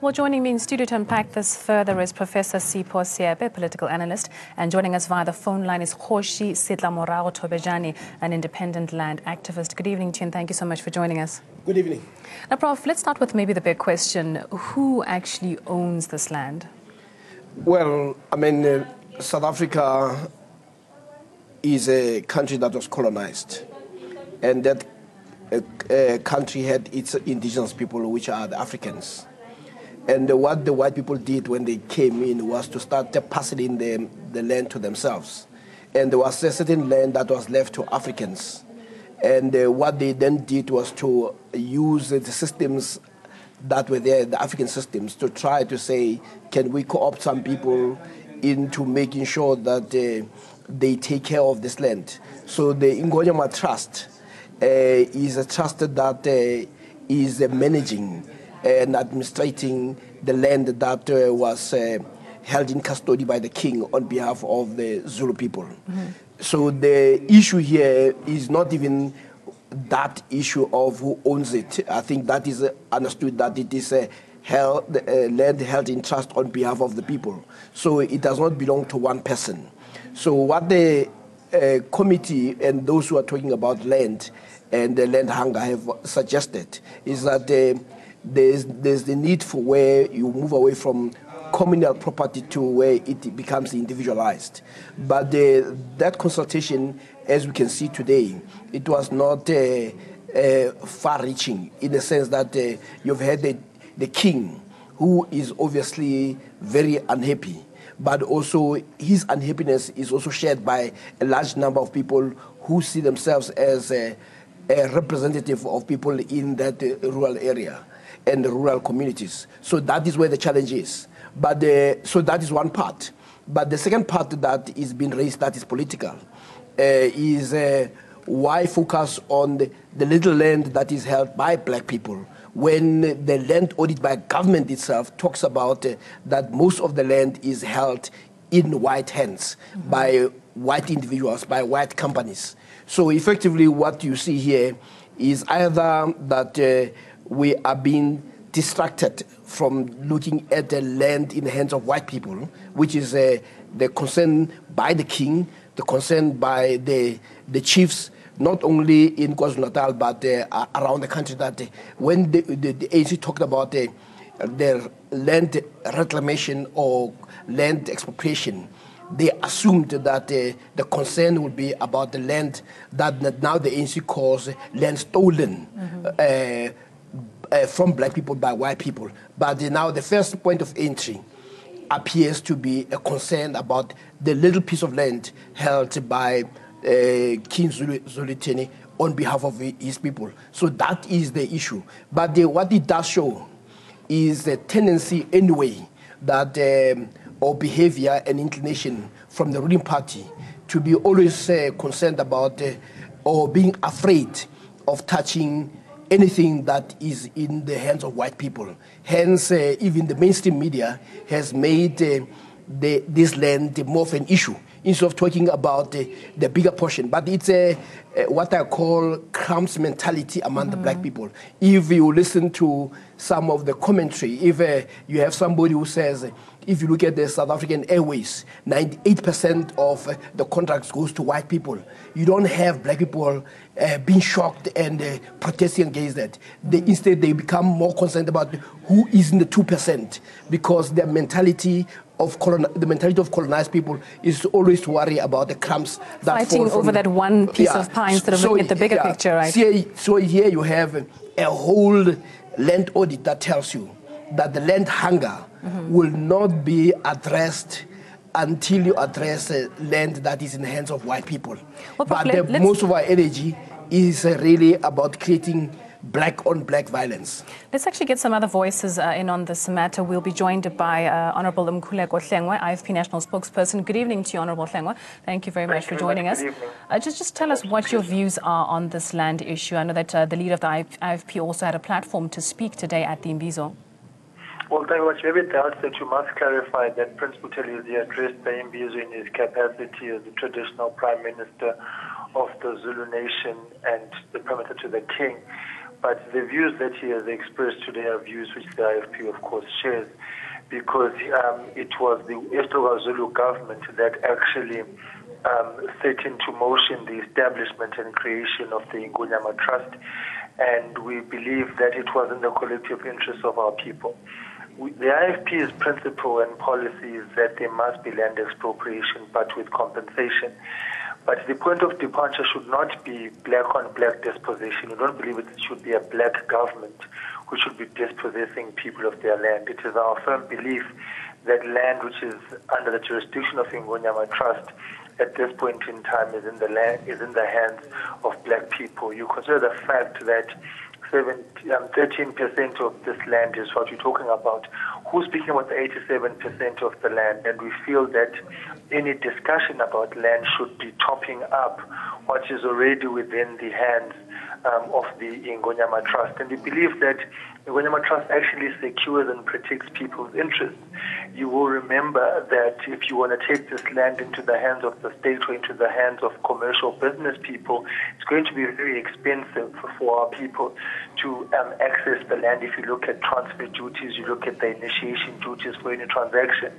Well, joining me in studio to unpack this further is Professor Sipho Seabe, political analyst, and joining us via the phone line is Kgoshi Setlamorao Tobejane, an independent land activist. Good evening to you, and thank you so much for joining us. Good evening. Now, Prof, let's start with maybe the big question. Who actually owns this land? Well, South Africa is a country that was colonized, and that country had its indigenous people, which are the Africans. And what the white people did when they came in was to start passing the land to themselves. And there was a certain land that was left to Africans. And what they then did was to use the systems that were there, the African systems, to try to say, can we co-opt some people into making sure that they take care of this land? So the Ingonyama Trust is a trust that is managing and administrating the land that was held in custody by the king on behalf of the Zulu people. Mm-hmm. So the issue here is not even that issue of who owns it. I think that is understood that it is land held in trust on behalf of the people. So it does not belong to one person. So what the committee and those who are talking about land and the land hunger have suggested is that there's the need for where you move away from communal property to where it becomes individualized. But that consultation, as we can see today, it was not far-reaching in the sense that you've had the king, who is obviously very unhappy, but also his unhappiness is also shared by a large number of people who see themselves as a representative of people in that rural area and the rural communities. So that is where the challenge is. But so that is one part. But the second part that is being raised that is political is why focus on the little land that is held by black people when the land audit by government itself talks about that most of the land is held in white hands by white individuals, by white companies. So effectively what you see here is either that we are being distracted from looking at the land in the hands of white people, which is the concern by the king, the concern by the chiefs, not only in KwaZulu-Natal, but around the country, that when the ANC talked about the land reclamation or land expropriation, they assumed that the concern would be about the land that now the ANC calls land stolen from black people by white people. But now the first point of entry appears to be a concern about the little piece of land held by King Zwelithini on behalf of his people. So that is the issue. But what it does show is a tendency anyway that or behavior and inclination from the ruling party to be always concerned about or being afraid of touching anything that is in the hands of white people. Hence, even the mainstream media has made this land more of an issue instead of talking about the bigger portion. But it's what I call crumbs mentality among the black people. If you listen to some of the commentary, if you have somebody who says, if you look at the South African Airways, 98% of the contracts goes to white people. You don't have black people being shocked and protesting against that. Instead, they become more concerned about who is in the 2%, because their mentality of colonized people is to always worry about the crumbs that fighting fall over that one piece of pie instead of looking at the bigger picture, right? So here you have a whole land audit that tells you that the land hunger will not be addressed until you address land that is in the hands of white people. Well, but most of our energy is really about creating black-on-black violence. Let's actually get some other voices in on this matter. We'll be joined by Honourable Mkhuleko Hlengwa, IFP National Spokesperson. Good evening to you, Honourable Hlengwa. Thank you very much for joining us. Just tell us what your views are on this land issue. I know that the leader of the IFP also had a platform to speak today at the Imbizo. Well, thank you much. Maybe at the outset, you must clarify that Prince Buthelezi addressed the Imbizo in his capacity as the traditional Prime Minister of the Zulu nation and the Prime Minister to the King. But the views that he has expressed today are views which the IFP, of course, shares, because it was the Zulu government that actually set into motion the establishment and creation of the Ingonyama Trust, and we believe that it was in the collective interest of our people. The IFP's principle and policy is that there must be land expropriation, but with compensation. But the point of departure should not be black-on-black dispossession. We don't believe it should be a black government who should be dispossessing people of their land. It is our firm belief that land which is under the jurisdiction of Ingonyama Trust at this point in time is in the hands of black people. You consider the fact that 13% of this land is what we're talking about. Who's speaking about the 87% of the land? And we feel that any discussion about land should be topping up what is already within the hands of the Ingonyama Trust. And we believe that the Ingonyama Trust actually secures and protects people's interests. You will remember that if you want to take this land into the hands of the state or into the hands of commercial business people, it's going to be very expensive for our people to access the land. If you look at transfer duties, you look at the initiation duties for any transaction.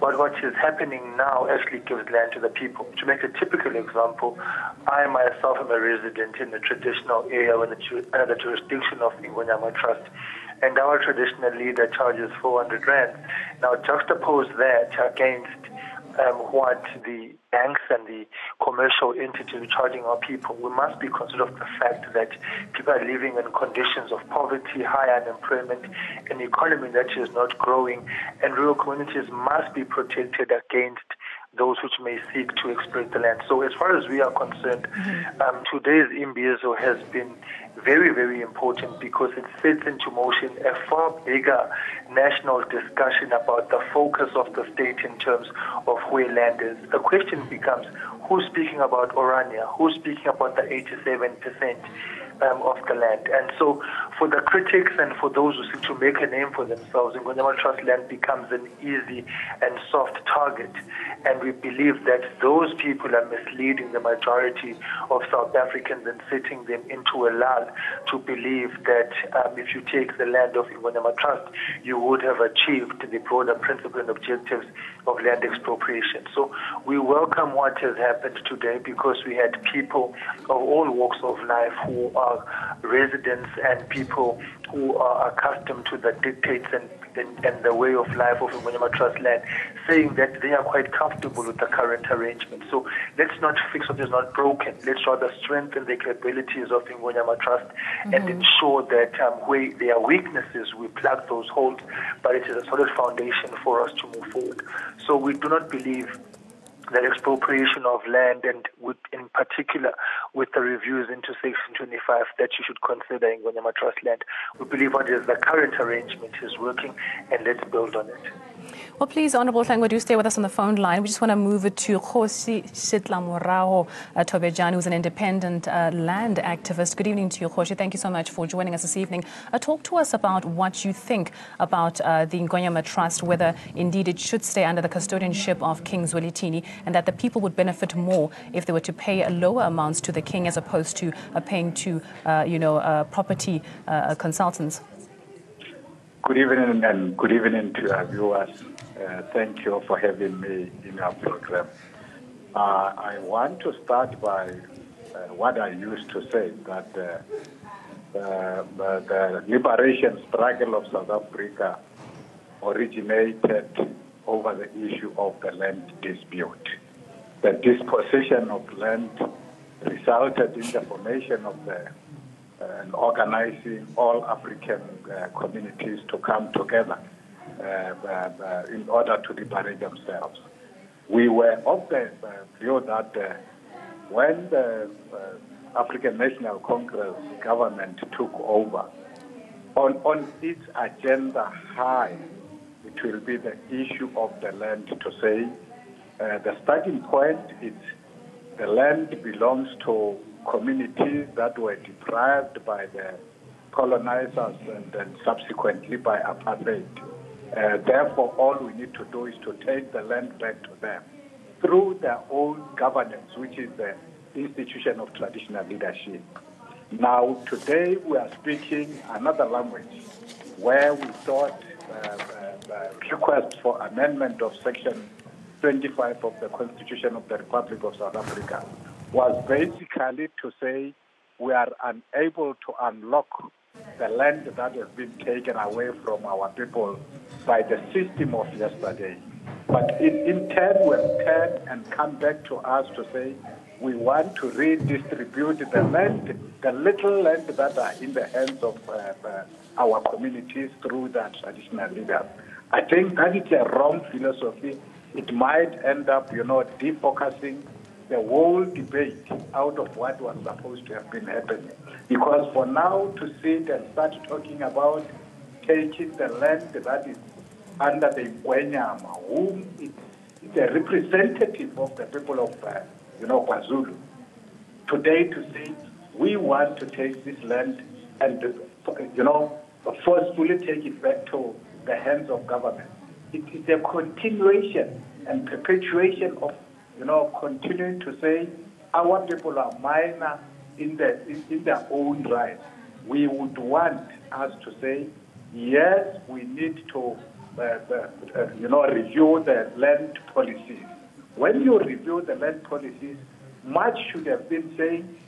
But what is happening now actually gives land to the people. To make a typical example, I myself am a resident in the traditional area under the jurisdiction of the Ingonyama Trust, and our traditional leader charges 400 rand. Now juxtapose that against what the banks and the commercial entities are charging our people. We must be considerate of the fact that people are living in conditions of poverty, high unemployment, an economy that is not growing, and rural communities must be protected against those which may seek to exploit the land. So as far as we are concerned, today's Imbizo has been very, very important because it sets into motion a far bigger national discussion about the focus of the state in terms of where land is. The question becomes, who's speaking about Orania? Who's speaking about the 87%? Of the land. And so for the critics and for those who seek to make a name for themselves, Ingonyama Trust land becomes an easy and soft target. And we believe that those people are misleading the majority of South Africans and setting them into a lull to believe that if you take the land of Ingonyama Trust, you would have achieved the broader principle and objectives of land expropriation. So we welcome what has happened today because we had people of all walks of life who are residents and people who are accustomed to the dictates and the way of life of Ingonyama Trust land, saying that they are quite comfortable with the current arrangement. So let's not fix what is not broken. Let's rather strengthen the capabilities of Ingonyama Trust and ensure that where there are weaknesses, we plug those holes, but it is a solid foundation for us to move forward. So we do not believe that expropriation of land, and in particular with the reviews into Section 25, that you should consider Ingonyama Trust land. We believe what is the current arrangement is working, and let's build on it. Well, please, Honourable Hlengwa, do stay with us on the phone line. We just want to move it to Kgosi Sitlamorao Tobejane, who's an independent land activist. Good evening to you, Kgosi. Thank you so much for joining us this evening. Talk to us about what you think about the Ingonyama Trust, whether indeed it should stay under the custodianship of King Zwelithini, and that the people would benefit more if they were to pay lower amounts to the king as opposed to paying to, property consultants. Good evening, and good evening to our viewers. Thank you for having me in our program. I want to start by what I used to say, that the liberation struggle of South Africa originated over the issue of the land dispute. The dispossession of land resulted in the formation of and organizing all African communities to come together in order to liberate themselves. We were of the view that when the African National Congress government took over, on its agenda high, it will be the issue of the land to say the starting point is the land belongs to communities that were deprived by the colonizers and then subsequently by apartheid. Therefore, all we need to do is to take the land back to them through their own governance, which is the institution of traditional leadership. Now, today we are speaking another language where we thought request for amendment of Section 25 of the Constitution of the Republic of South Africa was basically to say we are unable to unlock the land that has been taken away from our people by the system of yesterday. But in turn, will turn and come back to us to say we want to redistribute the land, the little land that are in the hands of our communities through the traditional leaders. I think that is a wrong philosophy. It might end up, defocusing the whole debate out of what was supposed to have been happening. Because for now to sit and start talking about taking the land that is under the Ngwenyama, whom is a representative of the people of KwaZulu, today to say we want to take this land and forcefully take it back to the hands of government. It is a continuation and perpetuation of continuing to say our people are minor in their own right. We would want us to say yes, we need to review the land policies. When you review the land policies, much should have been saying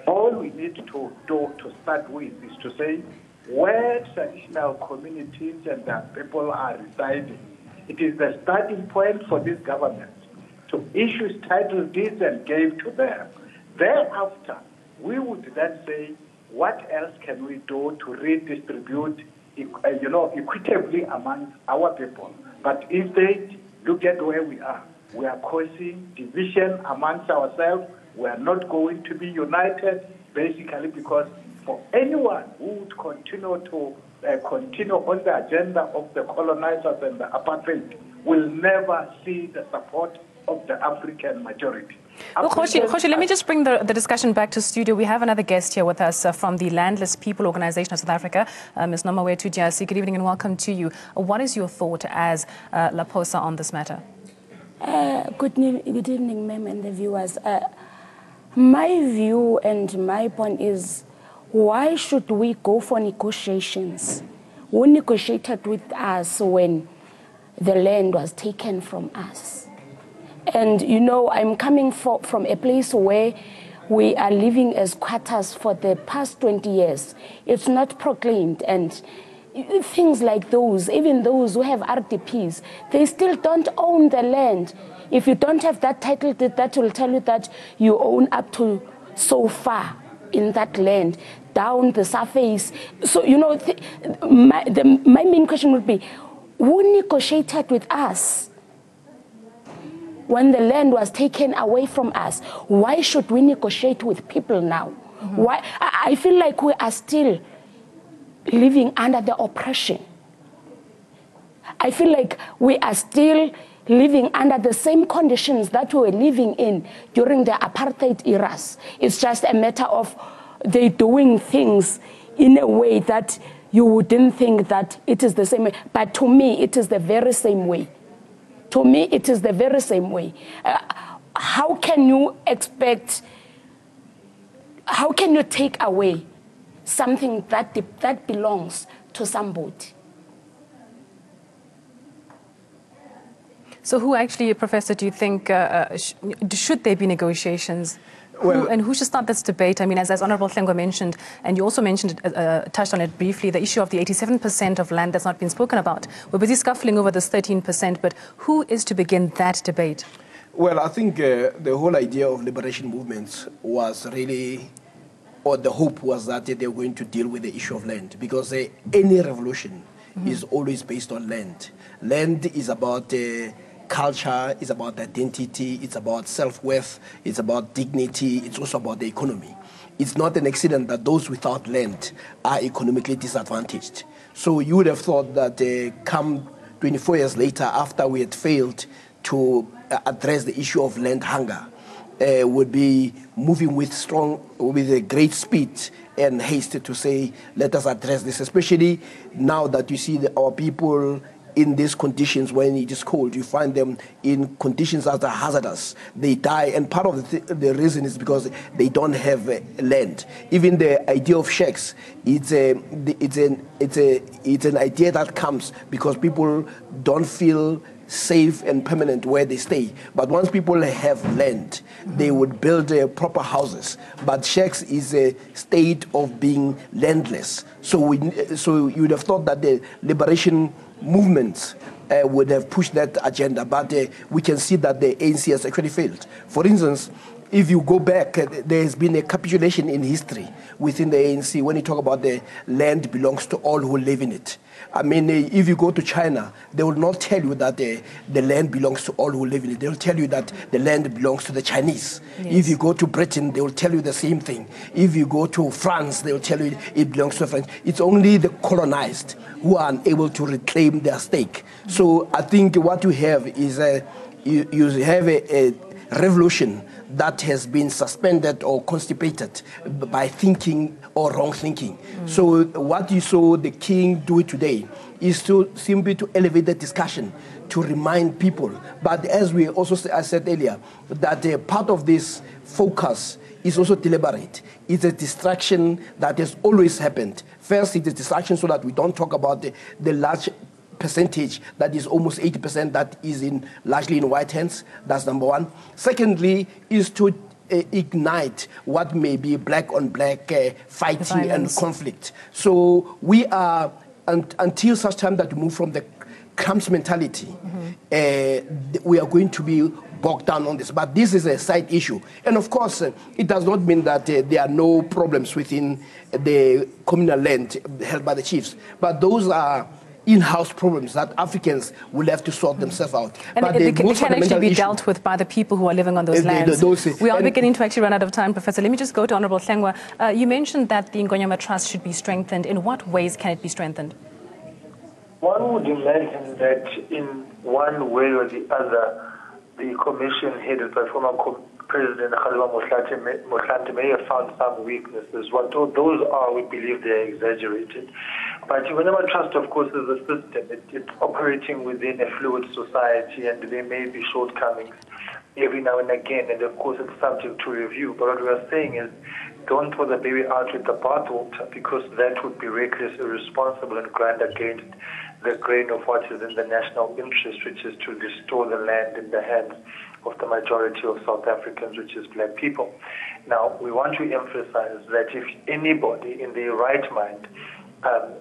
all we need to do to start with is to say where traditional communities and their people are residing. It is the starting point for this government to issue title deeds and give to them. Thereafter, we would then say, what else can we do to redistribute, equitably amongst our people? But instead, look at where we are. We are causing division amongst ourselves. We are not going to be united, basically because for anyone who would continue on the agenda of the colonizers and the apartheid will never see the support of the African majority. Well, Khoshi, let me just bring the discussion back to studio. We have another guest here with us from the Landless People Organization of South Africa, Ms. Nomawethu Dyasi. Good evening and welcome to you. What is your thought as Laposa on this matter? Good evening, ma'am, and the viewers. My view and my point is, why should we go for negotiations? Who negotiated with us when the land was taken from us? And, I'm coming from a place where we are living as squatters for the past 20 years. It's not proclaimed. And things like those, even those who have RDPs, they still don't own the land. If you don't have that title, that will tell you that you own up to so far in that land, down the surface. So, my main question would be, who negotiated with us when the land was taken away from us? Why should we negotiate with people now? Mm-hmm. Why? I feel like we are still living under the oppression. I feel like we are still living under the same conditions that we were living in during the apartheid eras. It's just a matter of they doing things in a way that you wouldn't think that it is the same way. But to me, it is the very same way. To me, it is the very same way. How can you take away something that belongs to somebody? So who actually, Professor, do you think, should there be negotiations? And who should start this debate? I mean, as Honorable Hlengwa mentioned, and you also mentioned, touched on it briefly, the issue of the 87% of land that's not been spoken about. We're busy scuffling over this 13%, but who is to begin that debate? Well, I think the whole idea of liberation movements was really, or the hope was that they were going to deal with the issue of land, because any revolution is always based on land. Land is about culture, it's about identity, it's about self-worth, it's about dignity, it's also about the economy. It's not an accident that those without land are economically disadvantaged. So you would have thought that come 24 years later, after we had failed to address the issue of land hunger, would be moving with a great speed and haste to say, let us address this, especially now that you see our people in these conditions when it is cold. You find them in conditions that are hazardous. They die, and part of the reason is because they don't have land. Even the idea of shacks, it's an idea that comes because people don't feel safe and permanent where they stay. But once people have land, they would build proper houses. But shacks is a state of being landless. So you would have thought that the liberation movements would have pushed that agenda, but we can see that the ANC has actually failed. For instance, if you go back, there has been a capitulation in history within the ANC when you talk about the land belongs to all who live in it. I mean, if you go to China, they will not tell you that the land belongs to all who live in it. They will tell you that the land belongs to the Chinese. Yes. If you go to Britain, they will tell you the same thing. If you go to France, they will tell you it belongs to the French. It's only the colonized who are unable to reclaim their stake. So I think what you have is you have a revolution that has been suspended or constipated by thinking or wrong thinking. So what you saw the king do today is to simply to elevate the discussion, to remind people. But as we also I said earlier, that part of this focus is also deliberate. It's a distraction that has always happened. First, it's a distraction so that we don't talk about the large percentage that is almost 80% that is largely in white hands. That's number one. Secondly, is to ignite what may be black on black fighting and conflict. So we are, until such time that we move from the camps mentality, we are going to be bogged down on this. But this is a side issue. And of course, it does not mean that there are no problems within the communal land held by the chiefs. But those are in-house problems that Africans will have to sort themselves out. And but it can actually be dealt with by the people who are living on those lands. We are beginning to actually run out of time, Professor. Let me just go to Honorable Hlengwa. You mentioned that the Ngonyama Trust should be strengthened. In what ways can it be strengthened? One would imagine that in one way or the other, the commission headed by former President Motlanthe may have found some weaknesses. What those are, we believe they are exaggerated. But Ngonyama Trust, of course, is a system. It's operating within a fluid society, and there may be shortcomings every now and again, and of course it's subject to review. But what we are saying is, don't throw the baby out with the bathwater, because that would be reckless, irresponsible, and grind against the grain of what is in the national interest, which is to restore the land in the hands of the majority of South Africans, which is black people. Now, we want to emphasize that if anybody in their right mind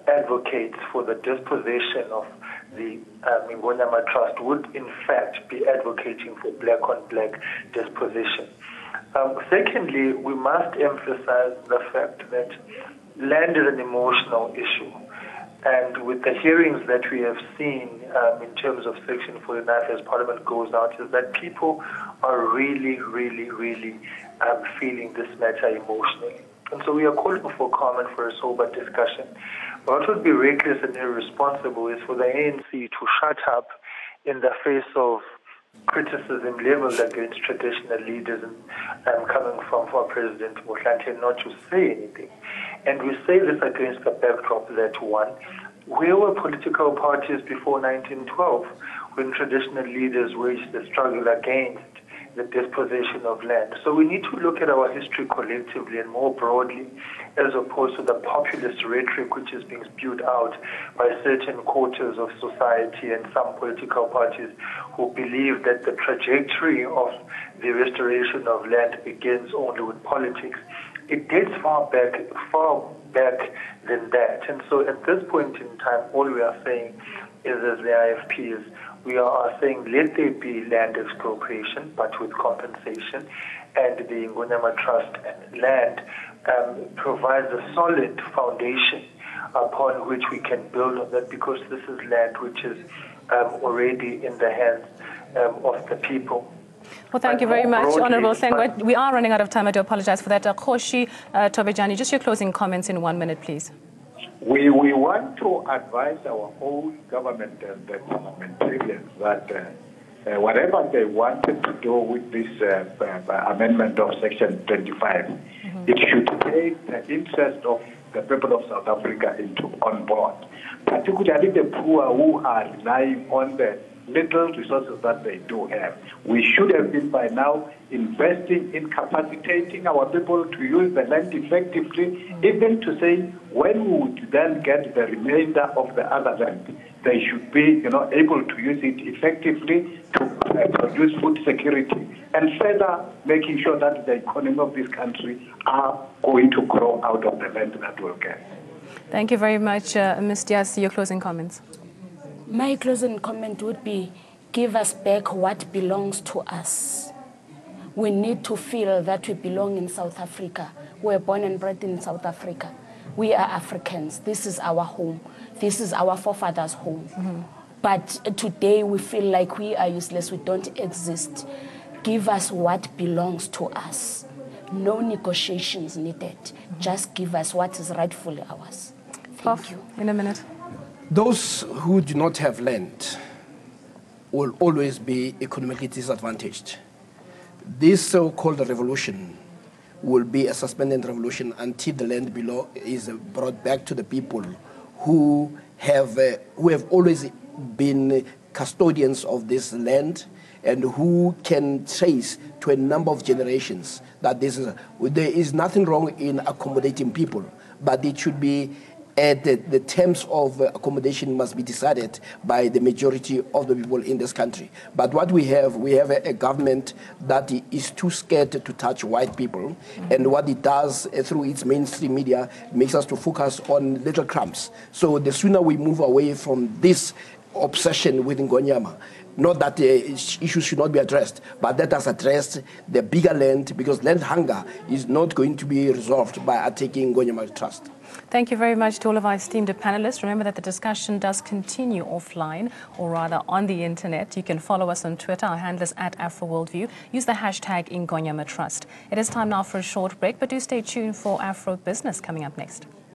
advocates for the disposition of the Ngonyama Trust would in fact be advocating for black-on-black disposition. Secondly, we must emphasize the fact that land is an emotional issue. And with the hearings that we have seen in terms of Section 49 as Parliament goes out, is that people are really, really, really feeling this matter emotionally. And so we are calling for calm and for a sober discussion. What would be reckless and irresponsible is for the ANC to shut up in the face of criticism leveled against traditional leaders and coming from President Motlanthe not to say anything. And we say this against the backdrop that, one, where were political parties before 1912 when traditional leaders waged the struggle against the dispossession of land? So we need to look at our history collectively and more broadly, as opposed to the populist rhetoric which is being spewed out by certain quarters of society and some political parties who believe that the trajectory of the restoration of land begins only with politics. It dates far back than that. And so at this point in time, all we are saying is, as the IFP is, we are saying let there be land expropriation, but with compensation, and the Ngonyama Trust land provides a solid foundation upon which we can build on that, because this is land which is already in the hands of the people. Well, thank you very much, Honourable Hlengwa. We are running out of time. I do apologize for that. Khoshi Tobejani, just your closing comments in 1 minute, please. We want to advise our own government and the parliamentarians that whatever they wanted to do with this amendment of Section 25, it should take the interest of the people of South Africa on board, particularly the poor who are relying on the little resources that they do have. We should have been by now investing in capacitating our people to use the land effectively, even to say when we would then get the remainder of the other land, they should be able to use it effectively to produce food security, and further making sure that the economy of this country are going to grow out of the land that we'll get. Thank you very much, Ms. Diaz. Your closing comments. My closing comment would be, give us back what belongs to us. We need to feel that we belong in South Africa. We're born and bred in South Africa. We are Africans. This is our home. This is our forefathers' home. But today we feel like we are useless. We don't exist. Give us what belongs to us. No negotiations needed. Just give us what is rightfully ours. Thank you. In a minute. Those who do not have land will always be economically disadvantaged. This so-called revolution will be a suspended revolution until the land below is brought back to the people who have always been custodians of this land and who can trace to a number of generations that there is nothing wrong in accommodating people, but it should be the terms of accommodation must be decided by the majority of the people in this country. But what we have a government that is too scared to touch white people, and what it does through its mainstream media makes us to focus on little crumbs. So the sooner we move away from this obsession with Ngonyama, not that the issues should not be addressed, but let us address the bigger land, because land hunger is not going to be resolved by attacking Ngonyama Trust. Thank you very much to all of our esteemed panelists. Remember that the discussion does continue offline, or rather on the internet. You can follow us on Twitter. Our handle is @AfroWorldView. Use the hashtag Ngonyama Trust. It is time now for a short break, but do stay tuned for Afro Business coming up next.